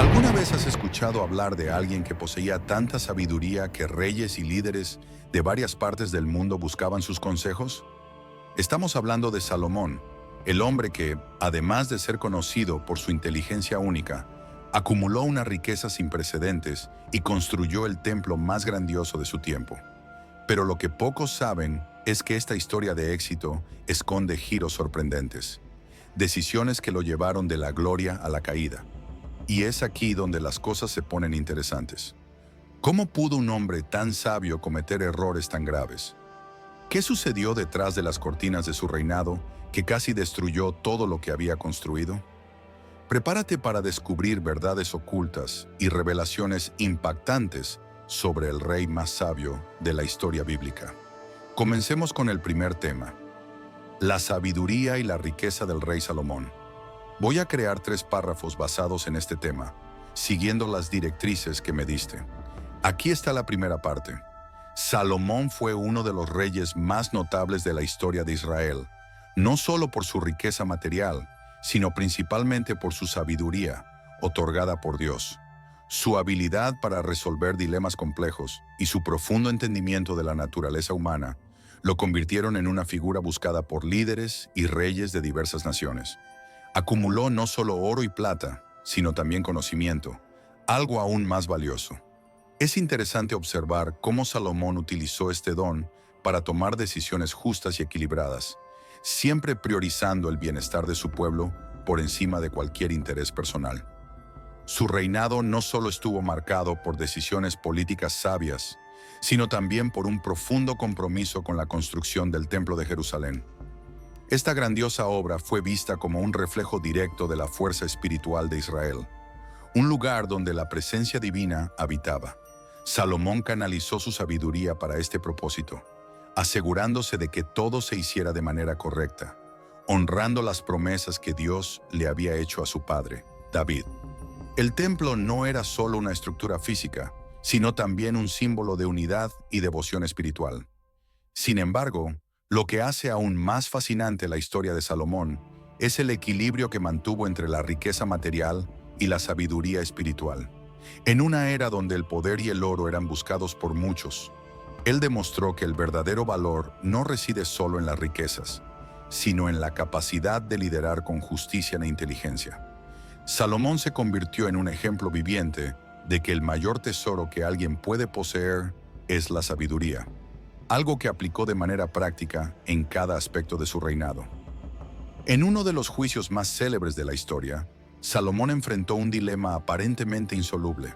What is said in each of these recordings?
¿Alguna vez has escuchado hablar de alguien que poseía tanta sabiduría que reyes y líderes de varias partes del mundo buscaban sus consejos? Estamos hablando de Salomón, el hombre que, además de ser conocido por su inteligencia única, acumuló una riqueza sin precedentes y construyó el templo más grandioso de su tiempo. Pero lo que pocos saben es que esta historia de éxito esconde giros sorprendentes, decisiones que lo llevaron de la gloria a la caída. Y es aquí donde las cosas se ponen interesantes. ¿Cómo pudo un hombre tan sabio cometer errores tan graves? ¿Qué sucedió detrás de las cortinas de su reinado que casi destruyó todo lo que había construido? Prepárate para descubrir verdades ocultas y revelaciones impactantes sobre el rey más sabio de la historia bíblica. Comencemos con el primer tema: la sabiduría y la riqueza del rey Salomón. Voy a crear 3 párrafos basados en este tema, siguiendo las directrices que me diste. Aquí está la primera parte. Salomón fue uno de los reyes más notables de la historia de Israel, no solo por su riqueza material, sino principalmente por su sabiduría, otorgada por Dios. Su habilidad para resolver dilemas complejos y su profundo entendimiento de la naturaleza humana lo convirtieron en una figura buscada por líderes y reyes de diversas naciones. Acumuló no solo oro y plata, sino también conocimiento, algo aún más valioso. Es interesante observar cómo Salomón utilizó este don para tomar decisiones justas y equilibradas, siempre priorizando el bienestar de su pueblo por encima de cualquier interés personal. Su reinado no solo estuvo marcado por decisiones políticas sabias, sino también por un profundo compromiso con la construcción del Templo de Jerusalén. Esta grandiosa obra fue vista como un reflejo directo de la fuerza espiritual de Israel, un lugar donde la presencia divina habitaba. Salomón canalizó su sabiduría para este propósito, asegurándose de que todo se hiciera de manera correcta, honrando las promesas que Dios le había hecho a su padre, David. El templo no era solo una estructura física, sino también un símbolo de unidad y devoción espiritual. Sin embargo, lo que hace aún más fascinante la historia de Salomón es el equilibrio que mantuvo entre la riqueza material y la sabiduría espiritual. En una era donde el poder y el oro eran buscados por muchos, él demostró que el verdadero valor no reside solo en las riquezas, sino en la capacidad de liderar con justicia e inteligencia. Salomón se convirtió en un ejemplo viviente de que el mayor tesoro que alguien puede poseer es la sabiduría, algo que aplicó de manera práctica en cada aspecto de su reinado. En uno de los juicios más célebres de la historia, Salomón enfrentó un dilema aparentemente insoluble.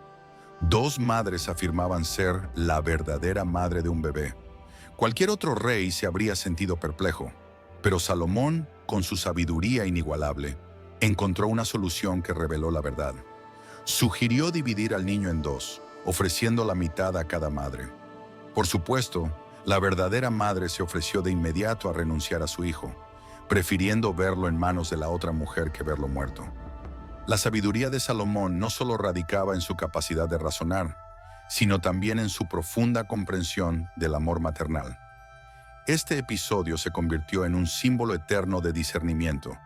2 madres afirmaban ser la verdadera madre de un bebé. Cualquier otro rey se habría sentido perplejo, pero Salomón, con su sabiduría inigualable, encontró una solución que reveló la verdad. Sugirió dividir al niño en 2, ofreciendo la mitad a cada madre. Por supuesto, la verdadera madre se ofreció de inmediato a renunciar a su hijo, prefiriendo verlo en manos de la otra mujer que verlo muerto. La sabiduría de Salomón no solo radicaba en su capacidad de razonar, sino también en su profunda comprensión del amor maternal. Este episodio se convirtió en un símbolo eterno de discernimiento,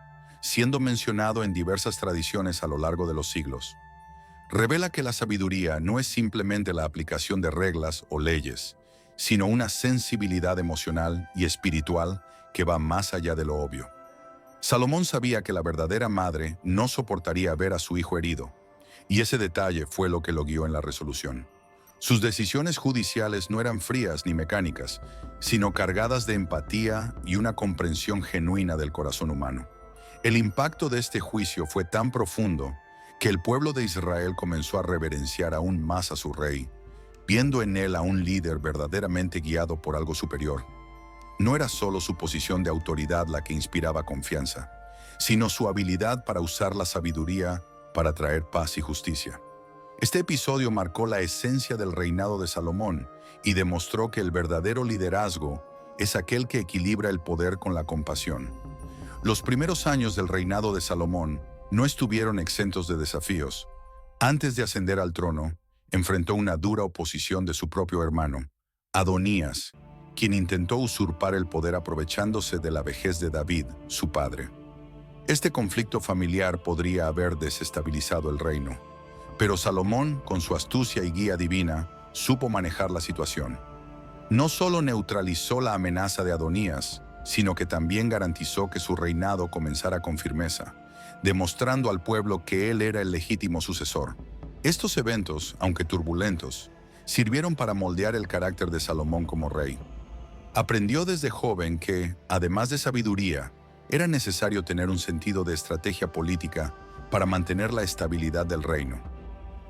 siendo mencionado en diversas tradiciones a lo largo de los siglos. Revela que la sabiduría no es simplemente la aplicación de reglas o leyes, sino una sensibilidad emocional y espiritual que va más allá de lo obvio. Salomón sabía que la verdadera madre no soportaría ver a su hijo herido, y ese detalle fue lo que lo guió en la resolución. Sus decisiones judiciales no eran frías ni mecánicas, sino cargadas de empatía y una comprensión genuina del corazón humano. El impacto de este juicio fue tan profundo que el pueblo de Israel comenzó a reverenciar aún más a su rey, viendo en él a un líder verdaderamente guiado por algo superior. No era solo su posición de autoridad la que inspiraba confianza, sino su habilidad para usar la sabiduría para traer paz y justicia. Este episodio marcó la esencia del reinado de Salomón y demostró que el verdadero liderazgo es aquel que equilibra el poder con la compasión. Los primeros años del reinado de Salomón no estuvieron exentos de desafíos. Antes de ascender al trono, enfrentó una dura oposición de su propio hermano, Adonías, quien intentó usurpar el poder aprovechándose de la vejez de David, su padre. Este conflicto familiar podría haber desestabilizado el reino, Pero Salomón, con su astucia y guía divina, supo manejar la situación. No solo neutralizó la amenaza de Adonías, sino que también garantizó que su reinado comenzara con firmeza, demostrando al pueblo que él era el legítimo sucesor. Estos eventos, aunque turbulentos, sirvieron para moldear el carácter de Salomón como rey. Aprendió desde joven que, además de sabiduría, era necesario tener un sentido de estrategia política para mantener la estabilidad del reino.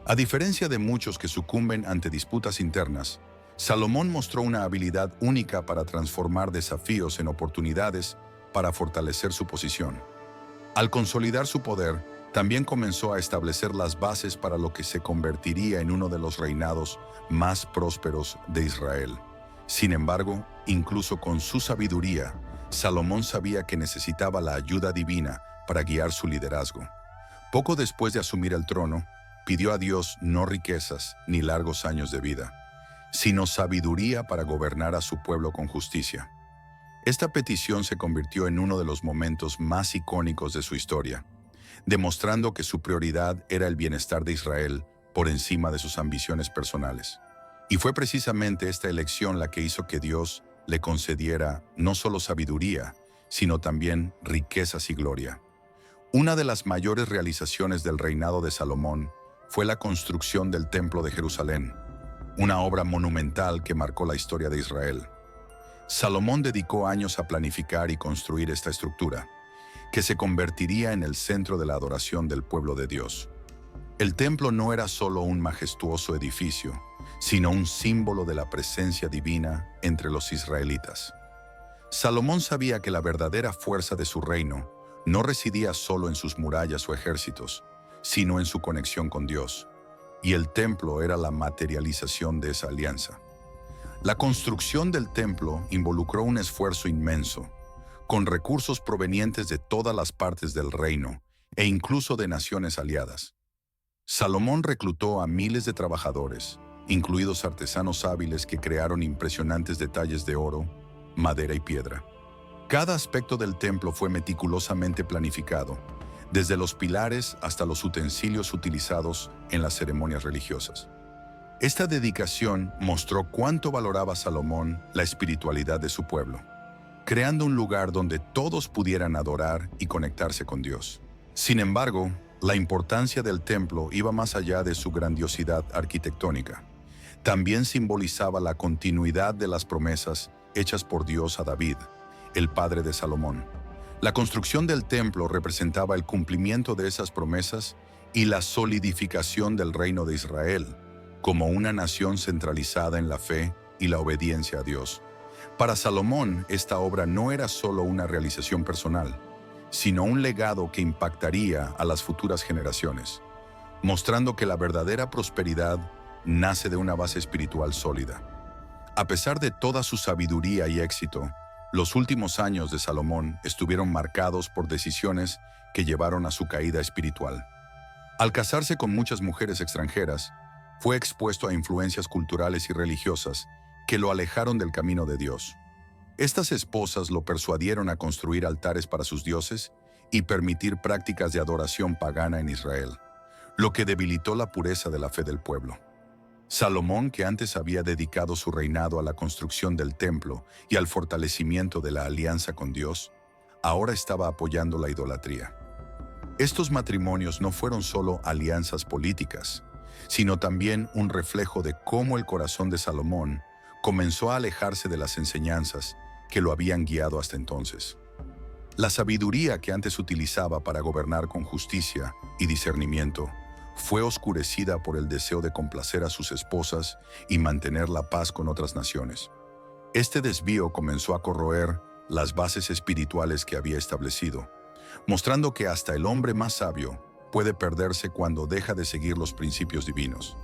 A diferencia de muchos que sucumben ante disputas internas, Salomón mostró una habilidad única para transformar desafíos en oportunidades para fortalecer su posición. Al consolidar su poder, también comenzó a establecer las bases para lo que se convertiría en uno de los reinados más prósperos de Israel. Sin embargo, incluso con su sabiduría, Salomón sabía que necesitaba la ayuda divina para guiar su liderazgo. Poco después de asumir el trono, pidió a Dios no riquezas ni largos años de vida, sino sabiduría para gobernar a su pueblo con justicia. Esta petición se convirtió en uno de los momentos más icónicos de su historia, demostrando que su prioridad era el bienestar de Israel por encima de sus ambiciones personales. Y fue precisamente esta elección la que hizo que Dios le concediera no solo sabiduría, sino también riquezas y gloria. Una de las mayores realizaciones del reinado de Salomón fue la construcción del Templo de Jerusalén, una obra monumental que marcó la historia de Israel. Salomón dedicó años a planificar y construir esta estructura, que se convertiría en el centro de la adoración del pueblo de Dios. El templo no era solo un majestuoso edificio, sino un símbolo de la presencia divina entre los israelitas. Salomón sabía que la verdadera fuerza de su reino no residía solo en sus murallas o ejércitos, sino en su conexión con Dios, y el templo era la materialización de esa alianza. La construcción del templo involucró un esfuerzo inmenso, con recursos provenientes de todas las partes del reino e incluso de naciones aliadas. Salomón reclutó a miles de trabajadores, incluidos artesanos hábiles que crearon impresionantes detalles de oro, madera y piedra. Cada aspecto del templo fue meticulosamente planificado, desde los pilares hasta los utensilios utilizados en las ceremonias religiosas. Esta dedicación mostró cuánto valoraba Salomón la espiritualidad de su pueblo, creando un lugar donde todos pudieran adorar y conectarse con Dios. Sin embargo, la importancia del templo iba más allá de su grandiosidad arquitectónica. También simbolizaba la continuidad de las promesas hechas por Dios a David, el padre de Salomón. La construcción del templo representaba el cumplimiento de esas promesas y la solidificación del reino de Israel, como una nación centralizada en la fe y la obediencia a Dios. Para Salomón, esta obra no era solo una realización personal, sino un legado que impactaría a las futuras generaciones, mostrando que la verdadera prosperidad nace de una base espiritual sólida. A pesar de toda su sabiduría y éxito, los últimos años de Salomón estuvieron marcados por decisiones que llevaron a su caída espiritual. Al casarse con muchas mujeres extranjeras, fue expuesto a influencias culturales y religiosas que lo alejaron del camino de Dios. Estas esposas lo persuadieron a construir altares para sus dioses y permitir prácticas de adoración pagana en Israel, lo que debilitó la pureza de la fe del pueblo. Salomón, que antes había dedicado su reinado a la construcción del templo y al fortalecimiento de la alianza con Dios, ahora estaba apoyando la idolatría. Estos matrimonios no fueron solo alianzas políticas, sino también un reflejo de cómo el corazón de Salomón comenzó a alejarse de las enseñanzas que lo habían guiado hasta entonces. La sabiduría que antes utilizaba para gobernar con justicia y discernimiento fue oscurecida por el deseo de complacer a sus esposas y mantener la paz con otras naciones. Este desvío comenzó a corroer las bases espirituales que había establecido, mostrando que hasta el hombre más sabio puede perderse cuando deja de seguir los principios divinos.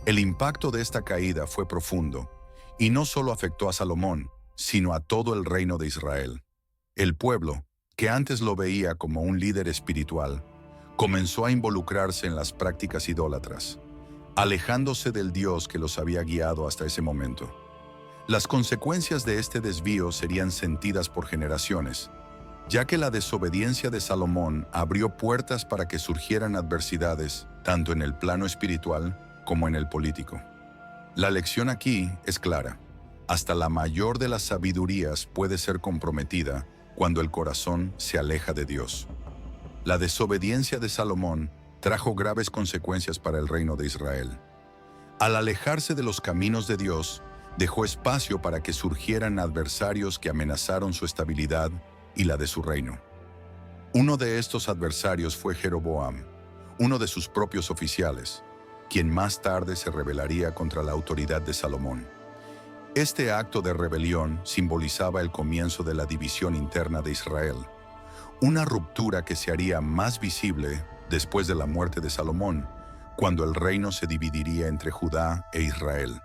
El impacto de esta caída fue profundo, y no solo afectó a Salomón, sino a todo el reino de Israel. El pueblo, que antes lo veía como un líder espiritual, comenzó a involucrarse en las prácticas idólatras, alejándose del Dios que los había guiado hasta ese momento. Las consecuencias de este desvío serían sentidas por generaciones, ya que la desobediencia de Salomón abrió puertas para que surgieran adversidades tanto en el plano espiritual como en el político. La lección aquí es clara. Hasta la mayor de las sabidurías puede ser comprometida cuando el corazón se aleja de Dios. La desobediencia de Salomón trajo graves consecuencias para el reino de Israel. Al alejarse de los caminos de Dios, dejó espacio para que surgieran adversarios que amenazaron su estabilidad y la de su reino. Uno de estos adversarios fue Jeroboam, uno de sus propios oficiales, quien más tarde se rebelaría contra la autoridad de Salomón. Este acto de rebelión simbolizaba el comienzo de la división interna de Israel, una ruptura que se haría más visible después de la muerte de Salomón, cuando el reino se dividiría entre Judá e Israel.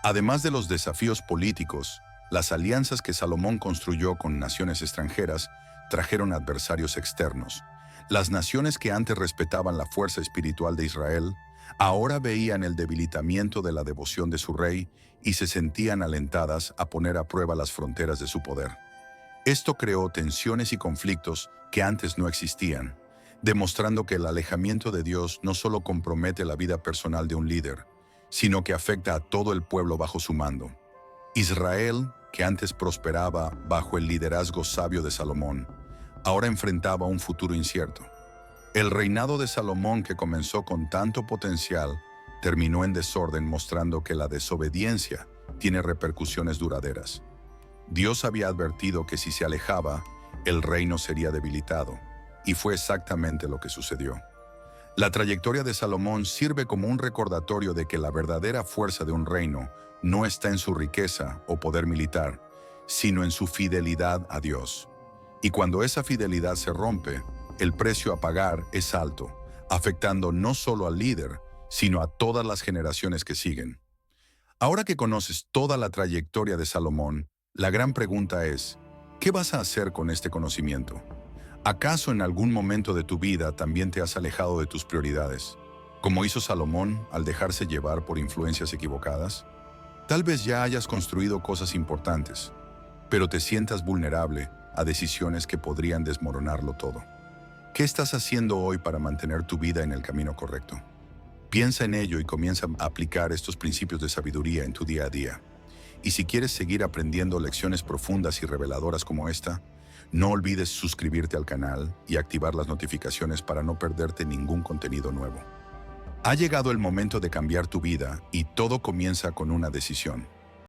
Además de los desafíos políticos, las alianzas que Salomón construyó con naciones extranjeras trajeron adversarios externos. Las naciones que antes respetaban la fuerza espiritual de Israel, ahora veían el debilitamiento de la devoción de su rey y se sentían alentadas a poner a prueba las fronteras de su poder. Esto creó tensiones y conflictos que antes no existían, demostrando que el alejamiento de Dios no solo compromete la vida personal de un líder, sino que afecta a todo el pueblo bajo su mando. Israel, que antes prosperaba bajo el liderazgo sabio de Salomón, ahora enfrentaba un futuro incierto. El reinado de Salomón, que comenzó con tanto potencial, terminó en desorden, mostrando que la desobediencia tiene repercusiones duraderas. Dios había advertido que si se alejaba, el reino sería debilitado, y fue exactamente lo que sucedió. La trayectoria de Salomón sirve como un recordatorio de que la verdadera fuerza de un reino no está en su riqueza o poder militar, sino en su fidelidad a Dios. Y cuando esa fidelidad se rompe, el precio a pagar es alto, afectando no solo al líder, sino a todas las generaciones que siguen. Ahora que conoces toda la trayectoria de Salomón, la gran pregunta es, ¿qué vas a hacer con este conocimiento? ¿Acaso en algún momento de tu vida también te has alejado de tus prioridades, como hizo Salomón al dejarse llevar por influencias equivocadas? Tal vez ya hayas construido cosas importantes, pero te sientas vulnerable a decisiones que podrían desmoronarlo todo. ¿Qué estás haciendo hoy para mantener tu vida en el camino correcto? Piensa en ello y comienza a aplicar estos principios de sabiduría en tu día a día. Y si quieres seguir aprendiendo lecciones profundas y reveladoras como esta, no olvides suscribirte al canal y activar las notificaciones para no perderte ningún contenido nuevo. Ha llegado el momento de cambiar tu vida y todo comienza con una decisión.